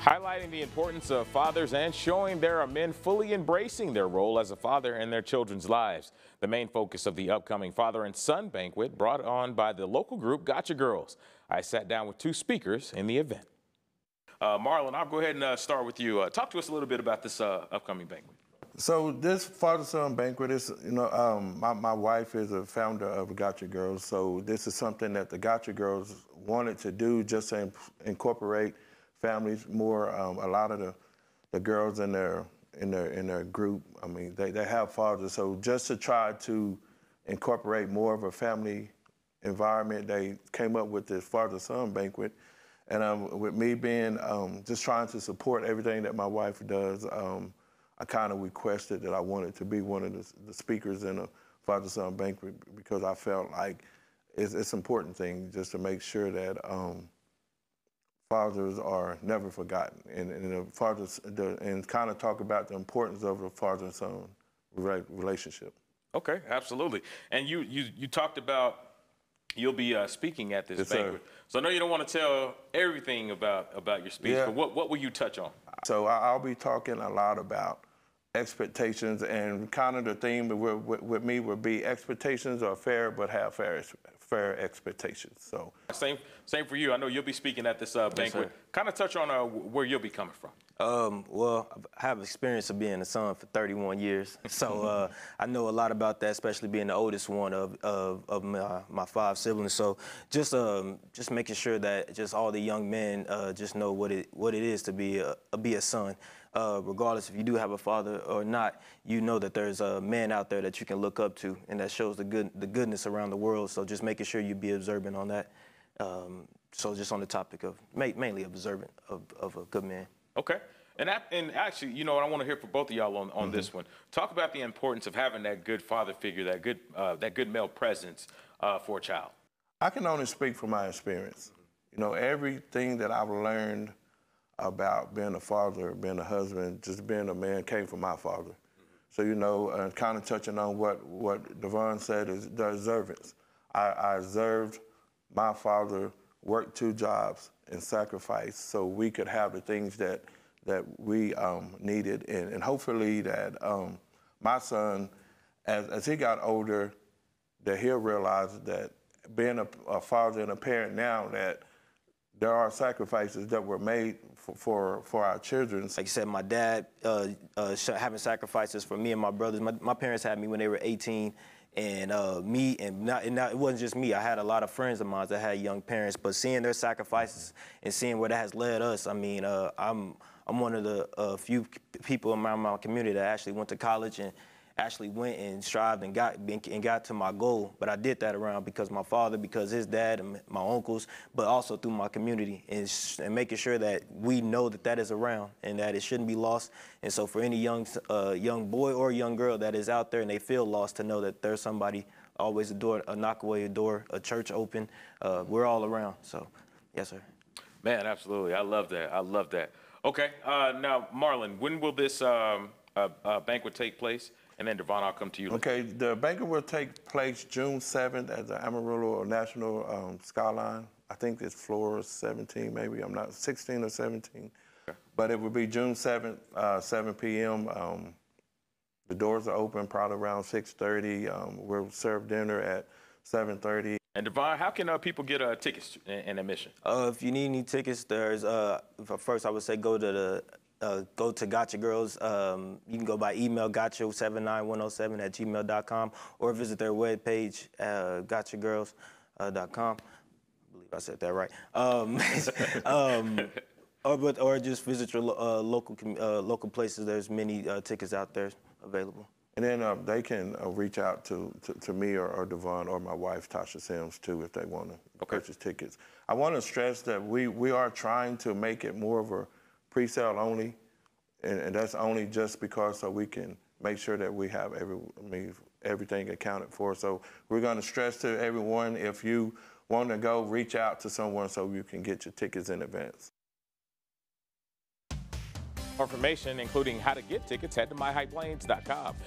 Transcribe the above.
Highlighting the importance of fathers and showing there are men fully embracing their role as a father in their children's lives. The main focus of the upcoming Father and Son Banquet brought on by the local group Gotcha Girls. I sat down with two speakers in the event. Marlon, I'll go ahead and start with you. Talk to us a little bit about this upcoming banquet. So this Father Son Banquet is, my wife is a founder of Gotcha Girls. So this is something that the Gotcha Girls wanted to do, just to incorporate families more. A lot of the girls in their group, I mean, they have fathers. So just to try to incorporate more of a family environment, they came up with this Father Son Banquet. And with me being just trying to support everything that my wife does, I kind of requested that I wanted to be one of the speakers in a Father Son Banquet, because I felt like it's an important thing just to make sure that fathers are never forgotten, and kind of talk about the importance of the father and son relationship. Okay, absolutely. And you talked about you'll be speaking at this banquet. Sir. So I know you don't want to tell everything about your speech, but what will you touch on? So I'll be talking a lot about expectations, and kind of the theme with me would be expectations are fair, but have fair expectations. So same for you. I know you'll be speaking at this banquet. Yes, kind of touch on where you'll be coming from. Well, I have experience of being a son for 31 years, so I know a lot about that, especially being the oldest one of my 5 siblings. So just making sure that just all the young men just know what it is to be a son. Regardless if you do have a father or not, you know that there's a man out there that you can look up to, and that shows the goodness around the world. So just making sure you be observant on that. So just on the topic of mainly observant of a good man. Okay. And actually, you know what, I want to hear from both of y'all on this one. Talk about the importance of having that good father figure, that good male presence for a child. I can only speak from my experience. You know, everything that I've learned about being a father, being a husband, just being a man came from my father. So, you know, kind of touching on what Devon said is the observance. I observed my father work 2 jobs and sacrifice so we could have the things that we needed, and hopefully that my son, as he got older, that he'll realize that being a father and a parent now, that there are sacrifices that were made for our children. Like you said, my dad having sacrifices for me and my brothers. My parents had me when they were 18, and it wasn't just me. I had a lot of friends of mine that had young parents, but seeing their sacrifices and seeing where that has led us, I mean, I'm one of the few people around my community that actually went to college and actually went and strived and got to my goal. But I did that around because my father, because his dad and my uncles, but also through my community, and making sure that we know that is around and that it shouldn't be lost. And so for any young boy or young girl that is out there and they feel lost, to know that there's somebody, always a knock away, a door, a church open. We're all around. So, yes, sir. Man, absolutely. I love that. I love that. Okay. Now, Marlon, when will this banquet take place? And then, Devon, I'll come to you. Okay, the banquet will take place June 7th at the Amarillo National Skyline. I think it's floor 17, maybe. I'm not 16 or 17. Okay. But it will be June 7th, 7 p.m. The doors are open probably around 6:30. We'll serve dinner at 7:30. And Devon, how can people get tickets and admission? If you need any tickets, there's first I would say go to Gotcha Girls. You can go by email, gotcha79107@gmail.com, or visit their webpage, gotchagirls.com. I believe I said that right. Or just visit your local places. There's many tickets out there available. And then they can reach out to me or Devon or my wife, Tasha Sims, too, if they want to purchase tickets. I want to stress that we are trying to make it more of a pre-sale only, and that's only just because so we can make sure that we have everything accounted for. So we're going to stress to everyone, if you want to go, reach out to someone so you can get your tickets in advance. More information, including how to get tickets, head to myhighplains.com.